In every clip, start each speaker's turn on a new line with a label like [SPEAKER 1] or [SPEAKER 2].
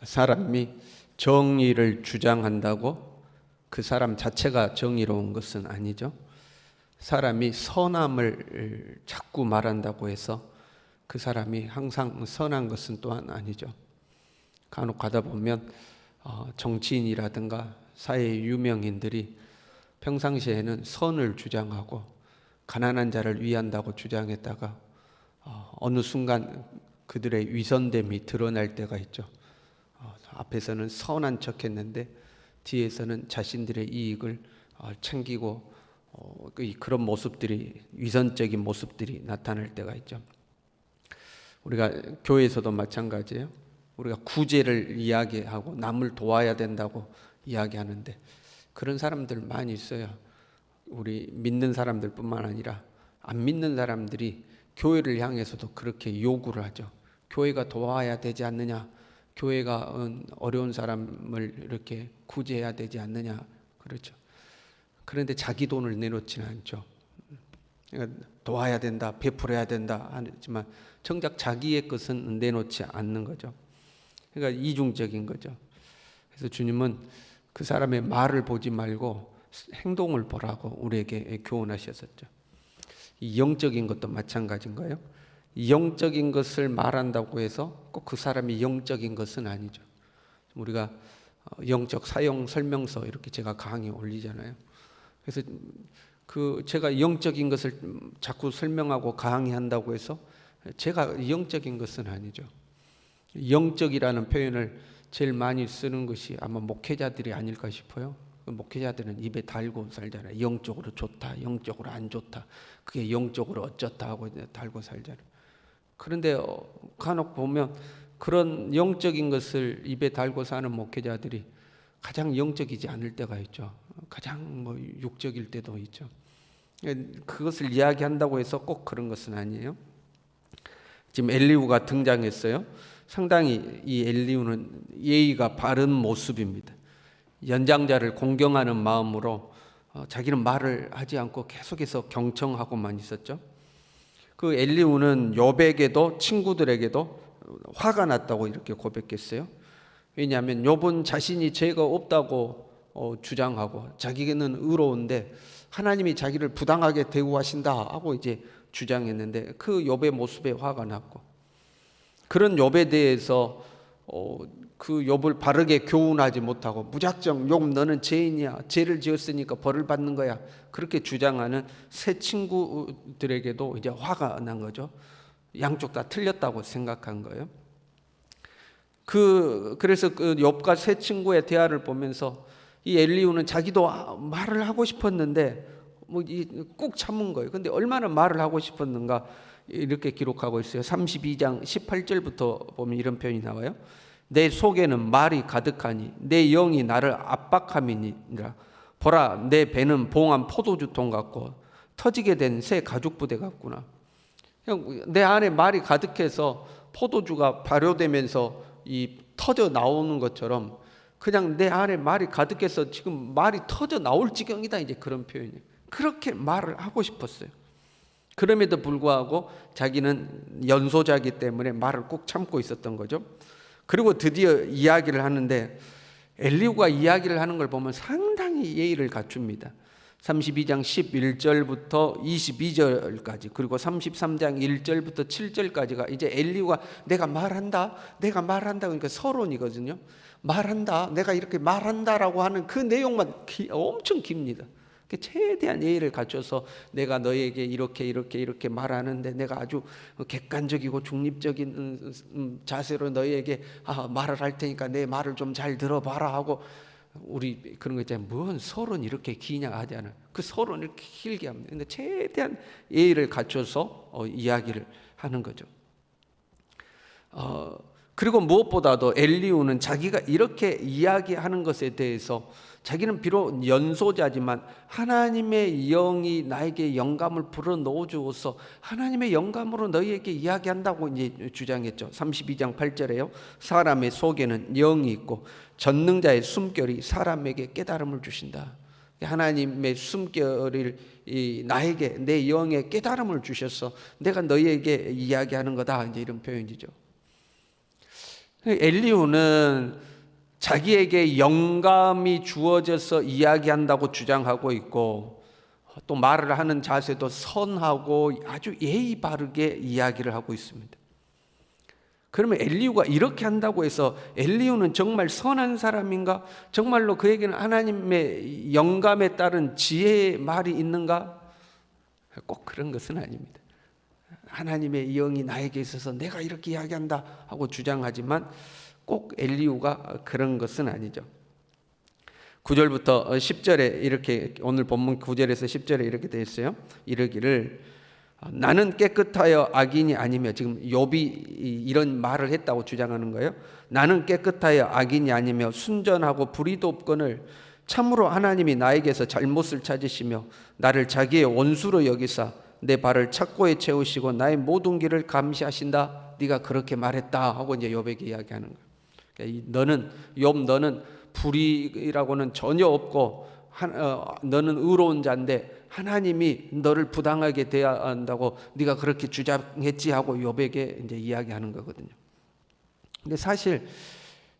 [SPEAKER 1] 사람이 정의를 주장한다고 그 사람 자체가 정의로운 것은 아니죠. 사람이 선함을 자꾸 말한다고 해서 그 사람이 항상 선한 것은 또한 아니죠. 간혹 가다 보면 정치인이라든가 사회 유명인들이 평상시에는 선을 주장하고 가난한 자를 위한다고 주장했다가 어느 순간 그들의 위선됨이 드러날 때가 있죠. 앞에서는 선한 척했는데 뒤에서는 자신들의 이익을 챙기고 그런 모습들이, 위선적인 모습들이 나타날 때가 있죠. 우리가 교회에서도 마찬가지예요. 우리가 구제를 이야기하고 남을 도와야 된다고 이야기하는데 그런 사람들 많이 있어요. 우리 믿는 사람들뿐만 아니라 안 믿는 사람들이 교회를 향해서도 그렇게 요구를 하죠. 교회가 도와야 되지 않느냐, 교회가 어려운 사람을 이렇게 구제해야 되지 않느냐, 그렇죠. 그런데 자기 돈을 내놓지는 않죠. 그러니까 도와야 된다, 베풀어야 된다 하지만 정작 자기의 것은 내놓지 않는 거죠. 그러니까 이중적인 거죠. 그래서 주님은 그 사람의 말을 보지 말고 행동을 보라고 우리에게 교훈하셨었죠. 이 영적인 것도 마찬가지인 거예요. 영적인 것을 말한다고 해서 꼭 그 사람이 영적인 것은 아니죠. 우리가 영적 사용 설명서 이렇게 제가 강의 올리잖아요. 그래서 제가 영적인 것을 자꾸 설명하고 강의한다고 해서 제가 영적인 것은 아니죠. 영적이라는 표현을 제일 많이 쓰는 것이 아마 목회자들이 아닐까 싶어요. 목회자들은 입에 달고 살잖아요. 영적으로 좋다, 영적으로 안 좋다, 그게 영적으로 어쩌다 하고 달고 살잖아요. 그런데 간혹 보면 그런 영적인 것을 입에 달고 사는 목회자들이 가장 영적이지 않을 때가 있죠. 가장 육적일 때도 있죠. 그것을 이야기한다고 해서 꼭 그런 것은 아니에요. 지금 엘리후가 등장했어요. 상당히 이 엘리후는 예의가 바른 모습입니다. 연장자를 공경하는 마음으로 자기는 말을 하지 않고 계속해서 경청하고만 있었죠. 그 엘리후는 욥에게도 친구들에게도 화가 났다고 이렇게 고백했어요. 왜냐하면 욥은 자신이 죄가 없다고 주장하고 자기는 의로운데 하나님이 자기를 부당하게 대우하신다 하고 이제 주장했는데 그 욥의 모습에 화가 났고, 그런 욥에 대해서 그 욥을 바르게 교훈하지 못하고 무작정 욥 너는 죄인이야, 죄를 지었으니까 벌을 받는 거야, 그렇게 주장하는 새 친구들에게도 이제 화가 난 거죠. 양쪽 다 틀렸다고 생각한 거예요. 그래서 그 욥과 새 친구의 대화를 보면서 이 엘리후는 자기도 말을 하고 싶었는데 꾹 참은 거예요. 근데 얼마나 말을 하고 싶었는가 이렇게 기록하고 있어요. 32장 18절부터 보면 이런 표현이 나와요. 내 속에는 말이 가득하니 내 영이 나를 압박함이니라. 보라, 내 배는 봉한 포도주통 같고 터지게 된 새 가죽부대 같구나. 내 안에 말이 가득해서 포도주가 발효되면서 이 터져 나오는 것처럼 그냥 내 안에 말이 가득해서 지금 말이 터져 나올 지경이다, 이제 그런 표현이에요. 그렇게 말을 하고 싶었어요. 그럼에도 불구하고 자기는 연소자이기 때문에 말을 꼭 참고 있었던 거죠. 그리고 드디어 이야기를 하는데 엘리후가 이야기를 하는 걸 보면 상당히 예의를 갖춥니다. 32장 11절부터 22절까지 그리고 33장 1절부터 7절까지가 이제 엘리후가 내가 말한다 그러니까 서론이거든요. 말한다, 내가 이렇게 말한다라고 하는 그 내용만 엄청 깁니다. 최대한 예의를 갖춰서 내가 너에게 이렇게 말하는데 내가 아주 객관적이고 중립적인 자세로 너에게 말을 할 테니까 내 말을 좀 잘 들어봐라 하고, 우리 그런 거 있잖아요. 뭔 서론 이렇게 기냐 하잖아요. 그 서론 이렇게 길게 합니다. 근데 최대한 예의를 갖춰서 이야기를 하는 거죠. 그리고 무엇보다도 엘리후는 자기가 이렇게 이야기하는 것에 대해서 자기는 비록 연소자지만 하나님의 영이 나에게 영감을 불어 넣어 주어서 하나님의 영감으로 너희에게 이야기한다고 이제 주장했죠. 32장 8절에요. 사람의 속에는 영이 있고 전능자의 숨결이 사람에게 깨달음을 주신다. 하나님의 숨결을 나에게 내 영에 깨달음을 주셔서 내가 너희에게 이야기하는 거다, 이제 이런 표현이죠. 엘리후는 자기에게 영감이 주어져서 이야기한다고 주장하고 있고, 또 말을 하는 자세도 선하고 아주 예의 바르게 이야기를 하고 있습니다. 그러면 엘리후가 이렇게 한다고 해서 엘리후는 정말 선한 사람인가? 정말로 그에게는 하나님의 영감에 따른 지혜의 말이 있는가? 꼭 그런 것은 아닙니다. 하나님의 영이 나에게 있어서 내가 이렇게 이야기한다 하고 주장하지만 꼭 엘리후가 그런 것은 아니죠. 9절부터 10절에 이렇게, 오늘 본문 9절에서 10절에 이렇게 되어 있어요. 이르기를 나는 깨끗하여 악인이 아니며, 지금 욥이 이런 말을 했다고 주장하는 거예요. 나는 깨끗하여 악인이 아니며 순전하고 불의도 없거늘 참으로 하나님이 나에게서 잘못을 찾으시며 나를 자기의 원수로 여기사 내 발을 착고에 채우시고 나의 모든 길을 감시하신다. 네가 그렇게 말했다 하고 이제 욥에게 이야기하는 거예요. 그러니까 너는 욥, 너는 불의라고는 전혀 없고 너는 의로운 자인데 하나님이 너를 부당하게 대해야 한다고 네가 그렇게 주장했지 하고 욥에게 이제 이야기하는 거거든요. 근데 사실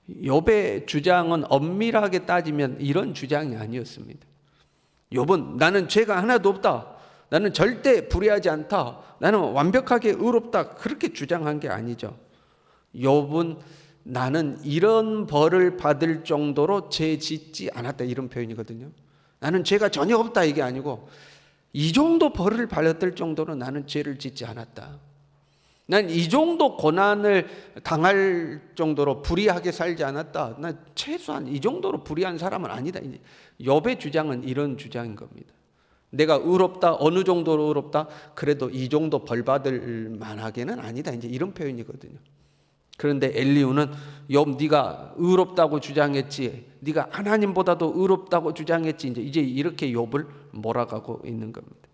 [SPEAKER 1] 욥의 주장은 엄밀하게 따지면 이런 주장이 아니었습니다. 욥은 나는 죄가 하나도 없다, 나는 절대 불의하지 않다, 나는 완벽하게 의롭다, 그렇게 주장한 게 아니죠. 욥은 나는 이런 벌을 받을 정도로 죄 짓지 않았다, 이런 표현이거든요. 나는 죄가 전혀 없다 이게 아니고 이 정도 벌을 받을 정도로 나는 죄를 짓지 않았다. 난 이 정도 고난을 당할 정도로 불의하게 살지 않았다. 난 최소한 이 정도로 불의한 사람은 아니다. 욥의 주장은 이런 주장인 겁니다. 내가 의롭다, 어느 정도로 의롭다, 그래도 이 정도 벌 받을 만하게는 아니다, 이제 이런 표현이거든요. 그런데 엘리후는 욥, 네가 의롭다고 주장했지, 네가 하나님보다도 의롭다고 주장했지, 이제 이렇게 욥을 몰아가고 있는 겁니다.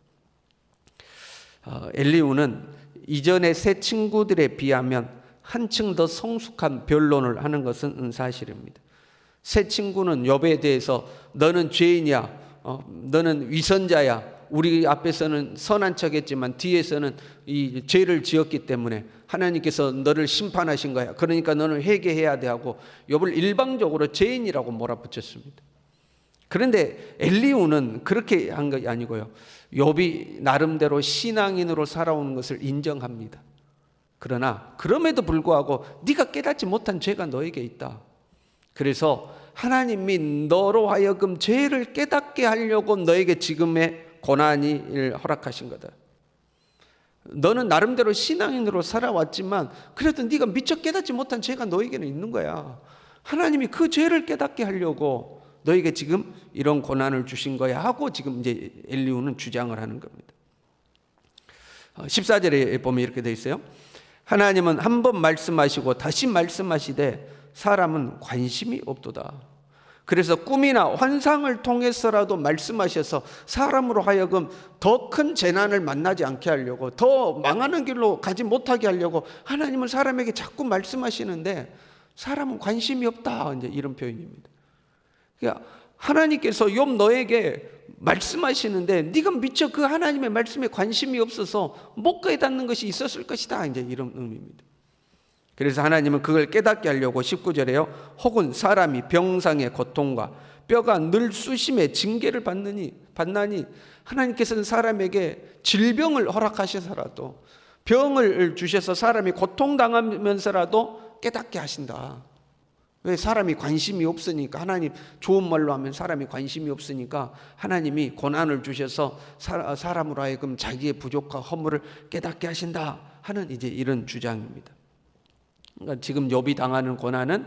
[SPEAKER 1] 엘리후는 이전의 세 친구들에 비하면 한층 더 성숙한 변론을 하는 것은 사실입니다. 세 친구는 욥에 대해서 너는 죄인이야, 너는 위선자야, 우리 앞에서는 선한 척했지만 뒤에서는 이 죄를 지었기 때문에 하나님께서 너를 심판하신 거야, 그러니까 너는 회개해야 돼 하고 욥을 일방적으로 죄인이라고 몰아붙였습니다. 그런데 엘리후는 그렇게 한 것이 아니고요, 욥이 나름대로 신앙인으로 살아오는 것을 인정합니다. 그러나 그럼에도 불구하고 네가 깨닫지 못한 죄가 너에게 있다. 그래서 하나님이 너로 하여금 죄를 깨닫게 하려고 너에게 지금의 고난을 허락하신 거다. 너는 나름대로 신앙인으로 살아왔지만 그래도 네가 미처 깨닫지 못한 죄가 너에게는 있는 거야. 하나님이 그 죄를 깨닫게 하려고 너에게 지금 이런 고난을 주신 거야 하고 지금 이제 엘리후는 주장을 하는 겁니다. 14절에 보면 이렇게 되어 있어요. 하나님은 한 번 말씀하시고 다시 말씀하시되 사람은 관심이 없도다. 그래서 꿈이나 환상을 통해서라도 말씀하셔서 사람으로 하여금 더 큰 재난을 만나지 않게 하려고, 더 망하는 길로 가지 못하게 하려고 하나님은 사람에게 자꾸 말씀하시는데 사람은 관심이 없다, 이제 이런 표현입니다. 그러니까 하나님께서 욥 너에게 말씀하시는데 네가 미처 그 하나님의 말씀에 관심이 없어서 못 깨닫는 것이 있었을 것이다, 이제 이런 의미입니다. 그래서 하나님은 그걸 깨닫게 하려고 19절에요. 혹은 사람이 병상의 고통과 뼈가 늘 수심의 징계를 받나니 하나님께서는 사람에게 질병을 허락하셔서라도, 병을 주셔서 사람이 고통당하면서라도 깨닫게 하신다. 왜? 사람이 관심이 없으니까. 하나님 좋은 말로 하면 사람이 관심이 없으니까 하나님이 고난을 주셔서 사람으로 하여금 자기의 부족과 허물을 깨닫게 하신다 하는 이제 이런 주장입니다. 그러니까 지금 욥이 당하는 고난은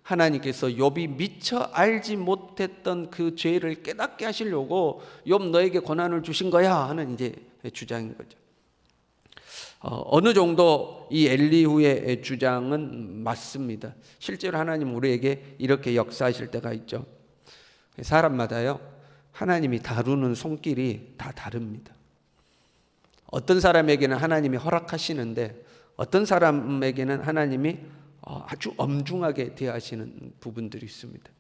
[SPEAKER 1] 하나님께서 욥이 미처 알지 못했던 그 죄를 깨닫게 하시려고 욥 너에게 고난을 주신 거야 하는 이제 주장인 거죠. 어느 정도 이 엘리후의 주장은 맞습니다. 실제로 하나님 우리에게 이렇게 역사하실 때가 있죠. 사람마다요, 하나님이 다루는 손길이 다 다릅니다. 어떤 사람에게는 하나님이 허락하시는데 어떤 사람에게는 하나님이 아주 엄중하게 대하시는 부분들이 있습니다.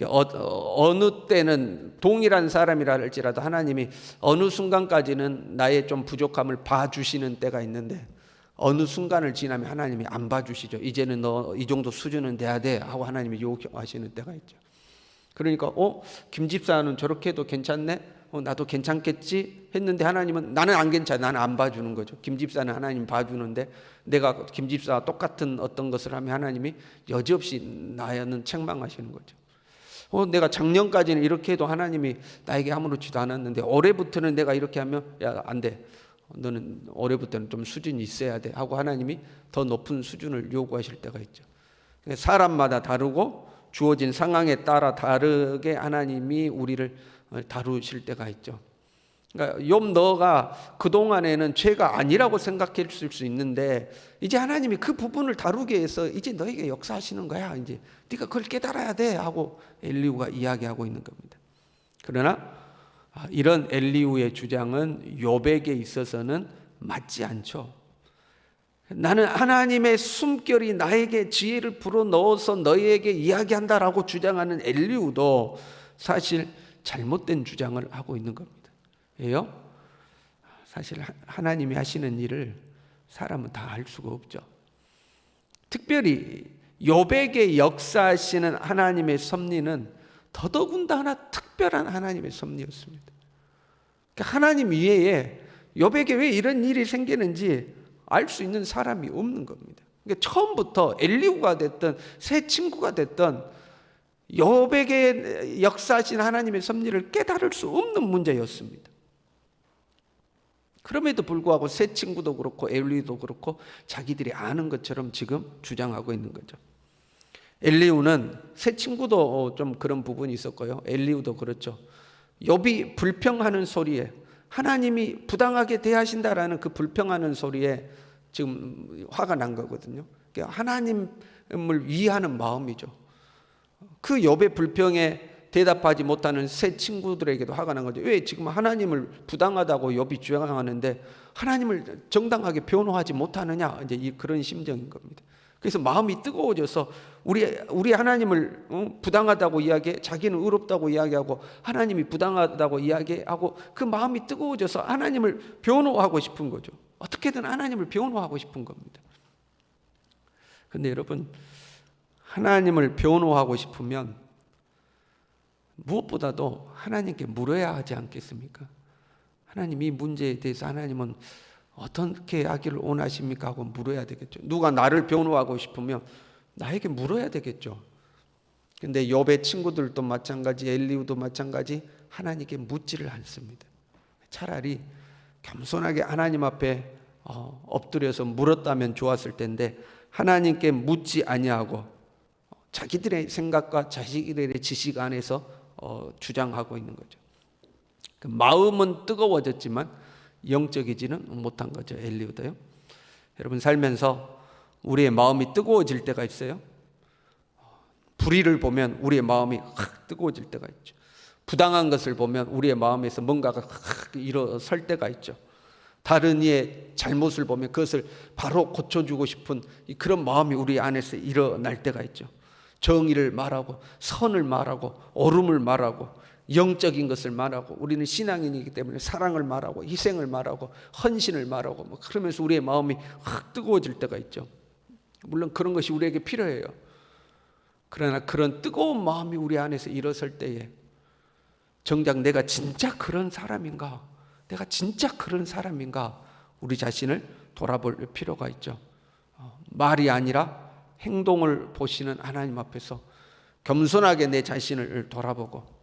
[SPEAKER 1] 어느 때는 동일한 사람이라 할지라도 하나님이 어느 순간까지는 나의 좀 부족함을 봐주시는 때가 있는데 어느 순간을 지나면 하나님이 안 봐주시죠. 이제는 너 이 정도 수준은 돼야 돼 하고 하나님이 요구하시는 때가 있죠. 그러니까 김 집사는 저렇게 해도 괜찮네, 나도 괜찮겠지 했는데 하나님은 나는 안 괜찮아, 나는 안 봐주는 거죠. 김 집사는 하나님 봐주는데 내가 김 집사와 똑같은 어떤 것을 하면 하나님이 여지없이 나는 책망하시는 거죠. 내가 작년까지는 이렇게 해도 하나님이 나에게 아무렇지도 않았는데 올해부터는 내가 이렇게 하면 야, 안 돼, 너는 올해부터는 좀 수준이 있어야 돼 하고 하나님이 더 높은 수준을 요구하실 때가 있죠. 사람마다 다르고 주어진 상황에 따라 다르게 하나님이 우리를 다루실 때가 있죠. 그러니까 욥 너가 그동안에는 죄가 아니라고 생각했을 수 있는데 이제 하나님이 그 부분을 다루기 위해서 이제 너에게 역사하시는 거야. 이제 네가 그걸 깨달아야 돼 하고 엘리후가 이야기하고 있는 겁니다. 그러나 이런 엘리후의 주장은 욥에게 있어서는 맞지 않죠. 나는 하나님의 숨결이 나에게 지혜를 불어넣어서 너희에게 이야기한다라고 주장하는 엘리후도 사실 잘못된 주장을 하고 있는 겁니다. 왜요? 사실 하나님이 하시는 일을 사람은 다 알 수가 없죠. 특별히 욥에게 역사하시는 하나님의 섭리는 더더군다나 특별한 하나님의 섭리였습니다. 그러니까 하나님 이외에 욥에게 왜 이런 일이 생기는지 알 수 있는 사람이 없는 겁니다. 그러니까 처음부터 엘리후가 됐든 새 친구가 됐든 욥에게 역사하신 하나님의 섭리를 깨달을 수 없는 문제였습니다. 그럼에도 불구하고 새 친구도 그렇고 엘리후도 그렇고 자기들이 아는 것처럼 지금 주장하고 있는 거죠. 엘리후는 새 친구도 좀 그런 부분이 있었고요. 엘리후도 그렇죠. 욥이 불평하는 소리에 하나님이 부당하게 대하신다라는 그 불평하는 소리에 지금 화가 난 거거든요. 하나님을 위하는 마음이죠. 그 욥의 불평에 대답하지 못하는 새 친구들에게도 화가 난 거죠. 왜 지금 하나님을 부당하다고 욥이 주장하는데 하나님을 정당하게 변호하지 못하느냐, 이제 그런 심정인 겁니다. 그래서 마음이 뜨거워져서 우리 하나님을 부당하다고 이야기해, 자기는 의롭다고 이야기하고 하나님이 부당하다고 이야기하고 그 마음이 뜨거워져서 하나님을 변호하고 싶은 거죠. 어떻게든 하나님을 변호하고 싶은 겁니다. 그런데 여러분, 하나님을 변호하고 싶으면 무엇보다도 하나님께 물어야 하지 않겠습니까? 하나님, 이 문제에 대해서 하나님은 어떻게 하기를 원하십니까? 하고 물어야 되겠죠. 누가 나를 변호하고 싶으면 나에게 물어야 되겠죠. 근데 욥의 친구들도 마찬가지, 엘리후도 마찬가지, 하나님께 묻지를 않습니다. 차라리 겸손하게 하나님 앞에 엎드려서 물었다면 좋았을 텐데 하나님께 묻지 아니하고 자기들의 생각과 자기들의 지식 안에서 주장하고 있는 거죠. 그 마음은 뜨거워졌지만 영적이지는 못한 거죠. 엘리후도요. 여러분, 살면서 우리의 마음이 뜨거워질 때가 있어요. 불의를 보면 우리의 마음이 확 뜨거워질 때가 있죠. 부당한 것을 보면 우리의 마음에서 뭔가가 확 일어설 때가 있죠. 다른 이의 잘못을 보면 그것을 바로 고쳐주고 싶은 그런 마음이 우리 안에서 일어날 때가 있죠. 정의를 말하고 선을 말하고 옳음을 말하고 영적인 것을 말하고, 우리는 신앙인이기 때문에 사랑을 말하고 희생을 말하고 헌신을 말하고 그러면서 우리의 마음이 확 뜨거워질 때가 있죠. 물론 그런 것이 우리에게 필요해요. 그러나 그런 뜨거운 마음이 우리 안에서 일어설 때에 정작 내가 진짜 그런 사람인가, 내가 진짜 그런 사람인가, 우리 자신을 돌아볼 필요가 있죠. 말이 아니라 행동을 보시는 하나님 앞에서 겸손하게 내 자신을 돌아보고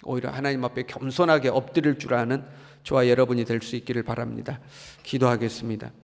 [SPEAKER 1] 오히려 하나님 앞에 겸손하게 엎드릴 줄 아는 저와 여러분이 될 수 있기를 바랍니다. 기도하겠습니다.